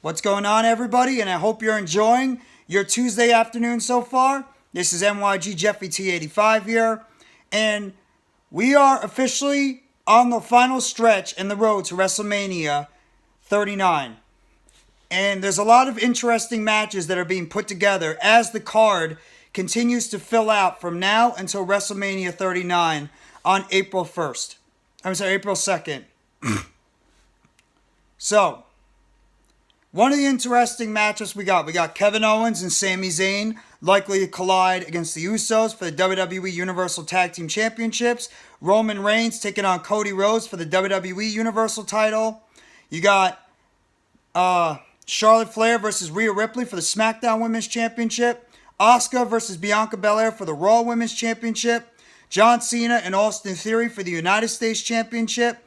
What's going on, everybody? And I hope you're enjoying your Tuesday afternoon so far. This is NYG Jeffy T85 here, and we are officially on the final stretch in the road to WrestleMania 39. And there's a lot of interesting matches that are being put together as the card continues to fill out from now until WrestleMania 39 on April 1st. I'm sorry, April 2nd. So, one of the interesting matches we got Kevin Owens and Sami Zayn likely to collide against the Usos for the WWE Universal Tag Team Championships. Roman Reigns taking on Cody Rhodes for the WWE Universal title. You got Charlotte Flair versus Rhea Ripley for the SmackDown Women's Championship. Asuka versus Bianca Belair for the Raw Women's Championship. John Cena and Austin Theory for the United States Championship.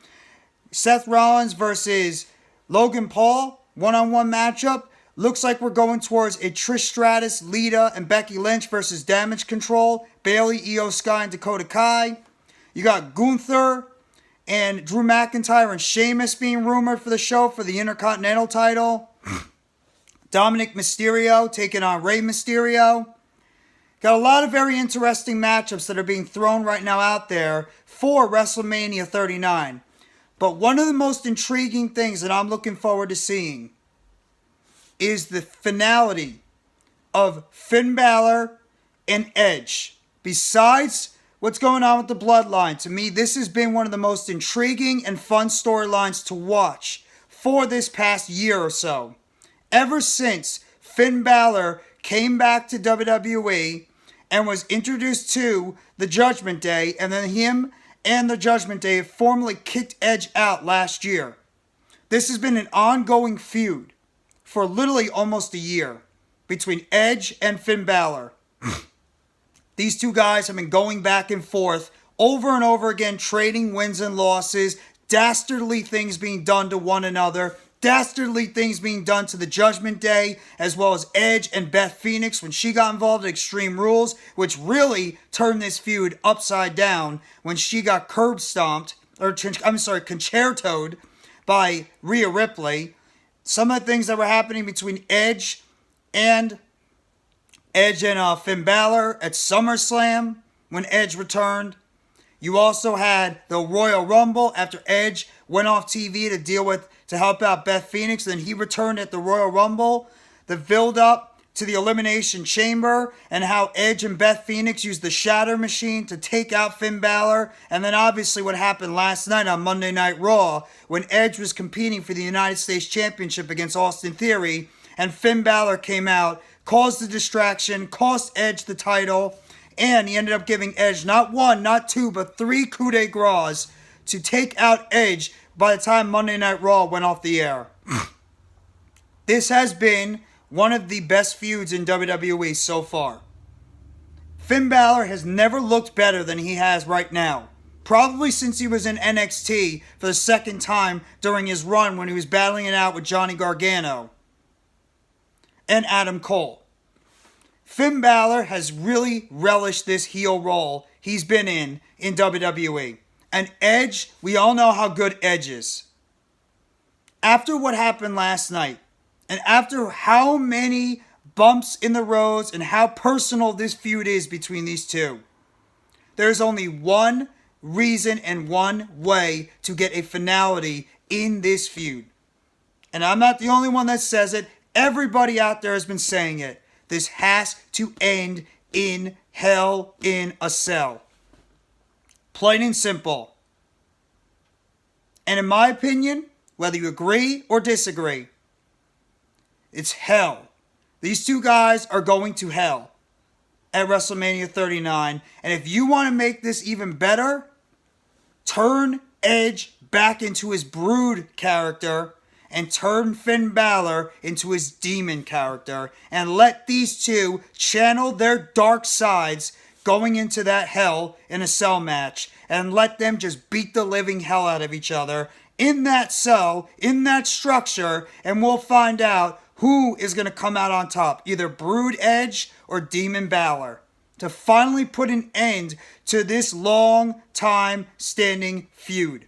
Seth Rollins versus Logan Paul, one-on-one matchup. Looks like we're going towards a Trish Stratus, Lita, and Becky Lynch versus Damage Control, Bayley, Io Sky, and Dakota Kai. You got Gunther and Drew McIntyre and Sheamus being rumored for the show for the Intercontinental title. Dominic Mysterio taking on Rey Mysterio. Got a lot of very interesting matchups that are being thrown right now out there for WrestleMania 39. But one of the most intriguing things that I'm looking forward to seeing is the finality of Finn Balor and Edge. Besides what's going on with the Bloodline, to me, this has been one of the most intriguing and fun storylines to watch for this past year or so. Ever since Finn Balor came back to WWE and was introduced to the Judgment Day, and then him and the Judgment Day formally kicked Edge out last year. This has been an ongoing feud for literally almost a year between Edge and Finn Balor. These two guys have been going back and forth over and over again, trading wins and losses, dastardly things being done to one another, dastardly things being done to the Judgment Day, as well as Edge and Beth Phoenix when she got involved in Extreme Rules, which really turned this feud upside down when she got concertoed by Rhea Ripley. Some of the things that were happening between Edge and Finn Balor at SummerSlam when Edge returned. You also had the Royal Rumble after Edge went off TV to help out Beth Phoenix. Then he returned at the Royal Rumble. The build-up to the Elimination Chamber and how Edge and Beth Phoenix used the Shatter Machine to take out Finn Balor. And then obviously what happened last night on Monday Night Raw when Edge was competing for the United States Championship against Austin Theory. And Finn Balor came out, caused the distraction, cost Edge the title. And he ended up giving Edge not one, not two, but 3 coup de grace to take out Edge by the time Monday Night Raw went off the air. This has been one of the best feuds in WWE so far. Finn Balor has never looked better than he has right now. Probably since he was in NXT for the second time during his run when he was battling it out with Johnny Gargano and Adam Cole. Finn Balor has really relished this heel role he's been in WWE. And Edge, we all know how good Edge is. After what happened last night, and after how many bumps in the roads and how personal this feud is between these two, there's only one reason and one way to get a finality in this feud. And I'm not the only one that says it. Everybody out there has been saying it. This has to end in Hell in a Cell. Plain and simple. And in my opinion, whether you agree or disagree, it's hell. These two guys are going to hell at WrestleMania 39. And if you want to make this even better, turn Edge back into his Brood character and turn Finn Balor into his demon character and let these two channel their dark sides going into that Hell in a Cell match and let them just beat the living hell out of each other in that cell, in that structure, and we'll find out who is going to come out on top, either Brood Edge or Demon Balor, to finally put an end to this long time standing feud.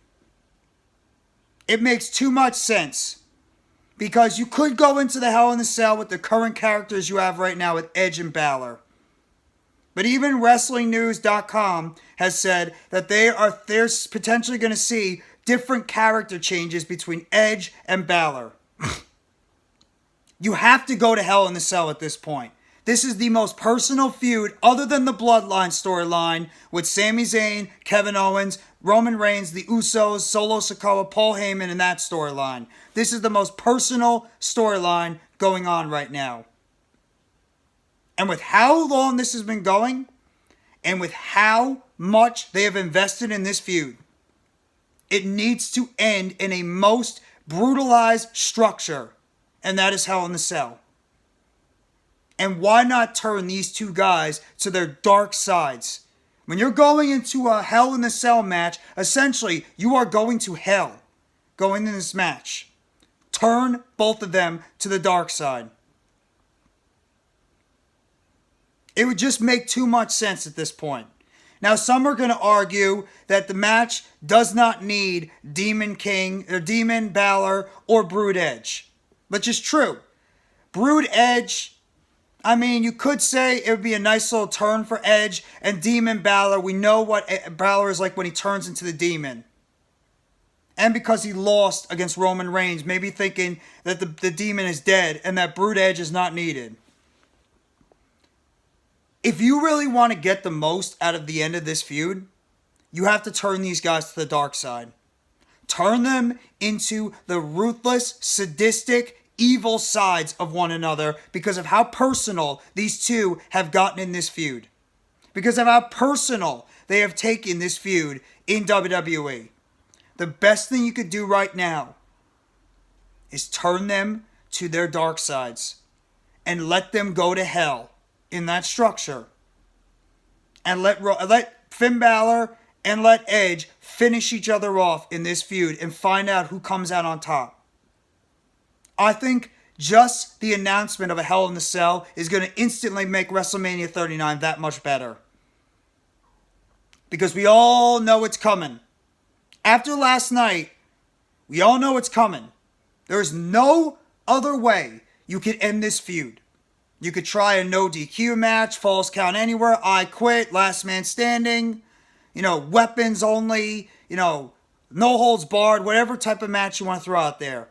It makes too much sense Because you could go into the Hell in a Cell with the current characters you have right now with Edge and Balor. But even WrestlingNews.com has said that they're potentially going to see different character changes between Edge and Balor. You have to go to Hell in a Cell at this point. This is the most personal feud other than the Bloodline storyline with Sami Zayn, Kevin Owens, Roman Reigns, the Usos, Solo Sikoa, Paul Heyman in that storyline. This is the most personal storyline going on right now. And with how long this has been going, and with how much they have invested in this feud, it needs to end in a most brutalized structure, and that is Hell in a Cell. And why not turn these two guys to their dark sides? When you're going into a Hell in a Cell match, essentially, you are going to hell going in this match. Turn both of them to the dark side. It would just make too much sense at this point. Now, some are going to argue that the match does not need Demon King, or Demon Balor, or Brood Edge. Which is true. Brood Edge, I mean, you could say it would be a nice little turn for Edge, and Demon Balor, we know what Balor is like when he turns into the demon. And because he lost against Roman Reigns, maybe thinking that the demon is dead and that Brood Edge is not needed. If you really want to get the most out of the end of this feud, you have to turn these guys to the dark side. Turn them into the ruthless, sadistic, evil sides of one another because of how personal these two have gotten in this feud. Because of how personal they have taken this feud in WWE. The best thing you could do right now is turn them to their dark sides and let them go to hell in that structure. And let Finn Balor and let Edge finish each other off in this feud and find out who comes out on top. I think just the announcement of a Hell in a Cell is going to instantly make WrestleMania 39 that much better. Because we all know it's coming. After last night, we all know it's coming. There's no other way you could end this feud. You could try a no DQ match, falls count anywhere, I quit, last man standing, weapons only, no holds barred, whatever type of match you want to throw out there.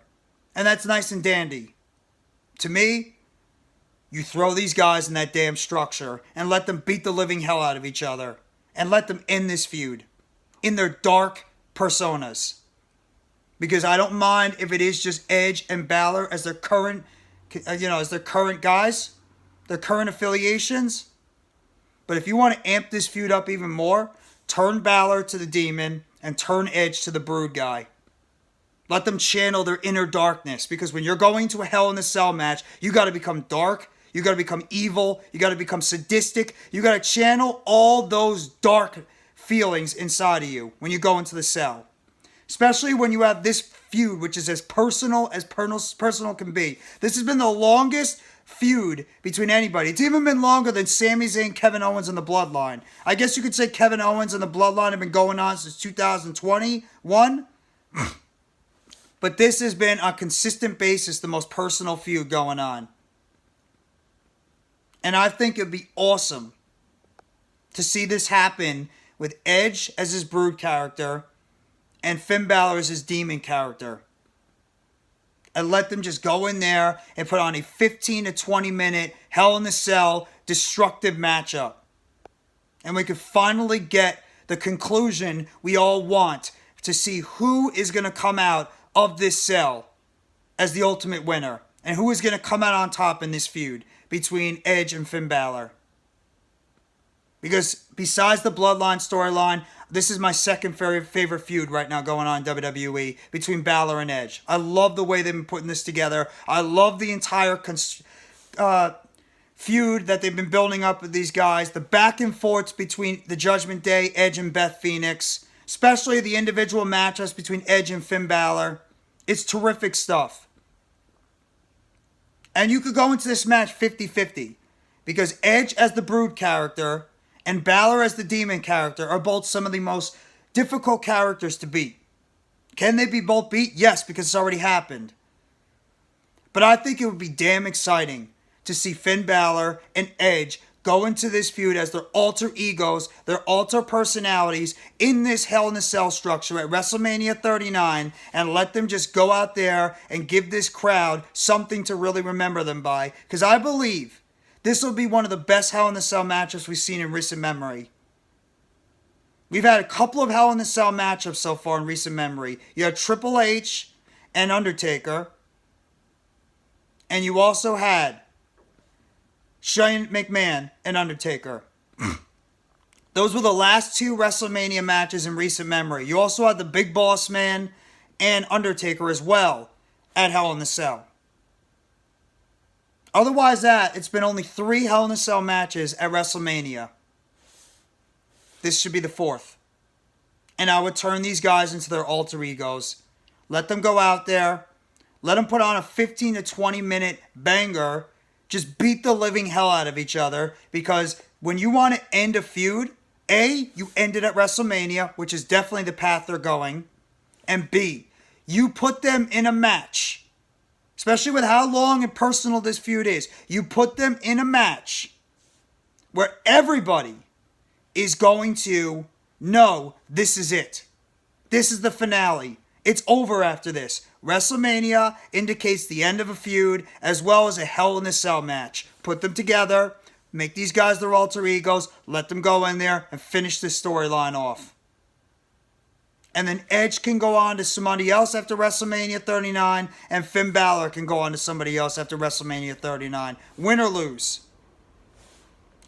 And that's nice and dandy. To me, you throw these guys in that damn structure and let them beat the living hell out of each other. And let them end this feud in their dark personas. Because I don't mind if it is just Edge and Balor as their current, guys, their current affiliations. But if you want to amp this feud up even more, turn Balor to the Demon and turn Edge to the Brood guy. Let them channel their inner darkness. Because when you're going to a Hell in a Cell match, you got to become dark. You got to become evil. You got to become sadistic. You got to channel all those dark feelings inside of you when you go into the cell. Especially when you have this feud, which is as personal can be. This has been the longest feud between anybody. It's even been longer than Sami Zayn, Kevin Owens, and the Bloodline. I guess you could say Kevin Owens and the Bloodline have been going on since 2021. But this has been on a consistent basis the most personal feud going on. And I think it'd be awesome to see this happen with Edge as his Brood character and Finn Balor as his Demon character. And let them just go in there and put on a 15 to 20 minute Hell in a Cell destructive matchup. And we could finally get the conclusion we all want to see who is going to come out of this cell as the ultimate winner. And who is going to come out on top in this feud between Edge and Finn Balor. Because besides the Bloodline storyline, this is my second favorite feud right now going on in WWE between Balor and Edge. I love the way they've been putting this together. I love the entire feud that they've been building up with these guys. The back and forths between the Judgment Day, Edge and Beth Phoenix. Especially the individual matchups between Edge and Finn Balor. It's terrific stuff. And you could go into this match 50-50. Because Edge as the Brood character and Balor as the Demon character are both some of the most difficult characters to beat. Can they be both beat? Yes, because it's already happened. But I think it would be damn exciting to see Finn Balor and Edge go into this feud as their alter egos, their alter personalities in this Hell in a Cell structure at WrestleMania 39 and let them just go out there and give this crowd something to really remember them by. Because I believe this will be one of the best Hell in a Cell matches we've seen in recent memory. We've had a couple of Hell in a Cell matchups so far in recent memory. You had Triple H and Undertaker. And you also had Shane McMahon and Undertaker. Those were the last two WrestleMania matches in recent memory. You also had the Big Boss Man and Undertaker as well at Hell in a Cell. Otherwise it's been only 3 Hell in a Cell matches at WrestleMania. This should be the 4th. And I would turn these guys into their alter egos. Let them go out there. Let them put on a 15 to 20 minute banger. Just beat the living hell out of each other. Because when you want to end a feud, A, you end it at WrestleMania, which is definitely the path they're going. And B, you put them in a match. Especially with how long and personal this feud is. You put them in a match where everybody is going to know this is it. This is the finale. It's over after this. WrestleMania indicates the end of a feud as well as a Hell in a Cell match. Put them together, make these guys their alter egos, let them go in there and finish this storyline off. And then Edge can go on to somebody else after WrestleMania 39 and Finn Balor can go on to somebody else after WrestleMania 39. Win or lose.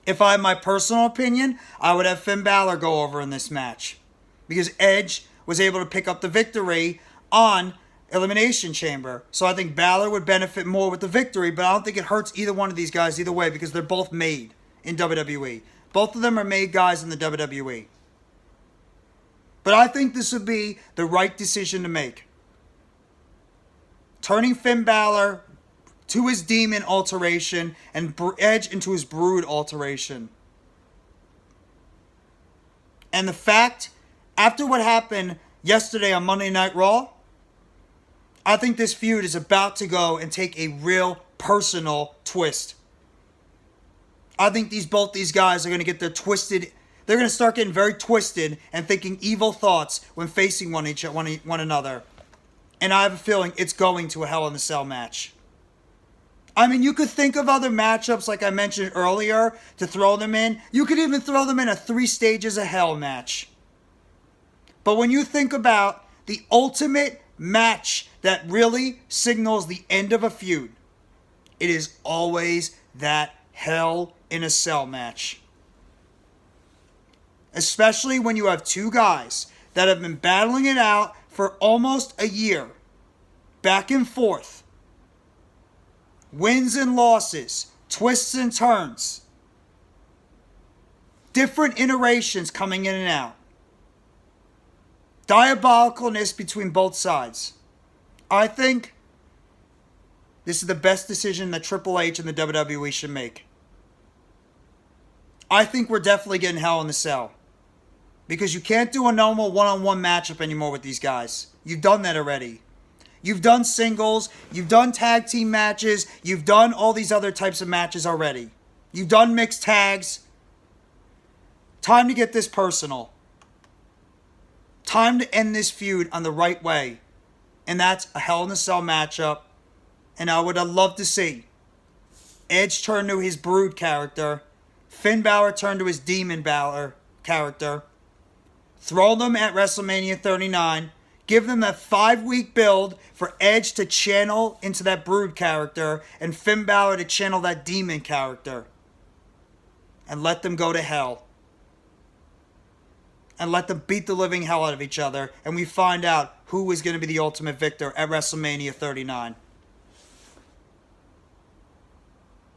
If I had my personal opinion, I would have Finn Balor go over in this match. Because Edge was able to pick up the victory on Elimination Chamber. So I think Balor would benefit more with the victory, but I don't think it hurts either one of these guys either way because they're both made in WWE. Both of them are made guys in the WWE. But I think this would be the right decision to make. Turning Finn Balor to his demon alteration and Edge into his brood alteration. And the fact, after what happened yesterday on Monday Night Raw, I think this feud is about to go and take a real personal twist. I think both these guys are going to get their twisted. They're going to start getting very twisted and thinking evil thoughts when facing one another. And I have a feeling it's going to a Hell in a Cell match. I mean, you could think of other matchups like I mentioned earlier to throw them in. You could even throw them in a 3 Stages of Hell match. But when you think about the ultimate match that really signals the end of a feud, it is always that Hell in a Cell match. Especially when you have two guys that have been battling it out for almost a year. Back and forth. Wins and losses. Twists and turns. Different iterations coming in and out. Diabolicalness between both sides. I think this is the best decision that Triple H and the WWE should make. I think we're definitely getting Hell in a Cell. Because you can't do a normal one-on-one matchup anymore with these guys. You've done that already. You've done singles. You've done tag team matches. You've done all these other types of matches already. You've done mixed tags. Time to get this personal. Time to end this feud on the right way. And that's a Hell in a Cell matchup. And I would have loved to see Edge turn to his Brood character. Finn Balor turn to his Demon Balor character. Throw them at WrestleMania 39. Give them that 5-week build for Edge to channel into that Brood character and Finn Balor to channel that Demon character. And let them go to hell. And let them beat the living hell out of each other. And we find out who is going to be the ultimate victor at WrestleMania 39.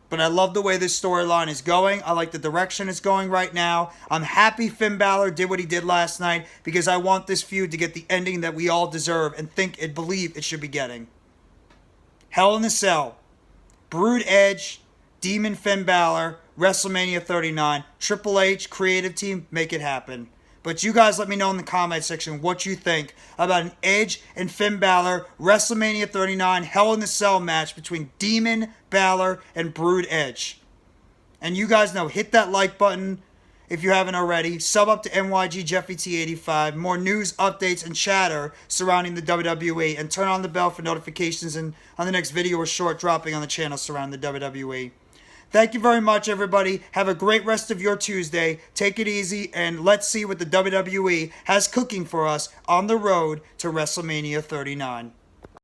But I love the way this storyline is going. I like the direction it's going right now. I'm happy Finn Balor did what he did last night because I want this feud to get the ending that we all deserve and think and believe it should be getting. Hell in a Cell. Brood Edge. Demon Finn Balor. WrestleMania 39. Triple H, creative team, make it happen. But you guys let me know in the comment section what you think about an Edge and Finn Balor WrestleMania 39 Hell in a Cell match between Demon Balor and Brood Edge. And you guys know, hit that like button if you haven't already. Sub up to NYG Jeffy T85. More news, updates, and chatter surrounding the WWE. And turn on the bell for notifications and on the next video or short dropping on the channel surrounding the WWE. Thank you very much, everybody. Have a great rest of your Tuesday. Take it easy, and let's see what the WWE has cooking for us on the road to WrestleMania 39.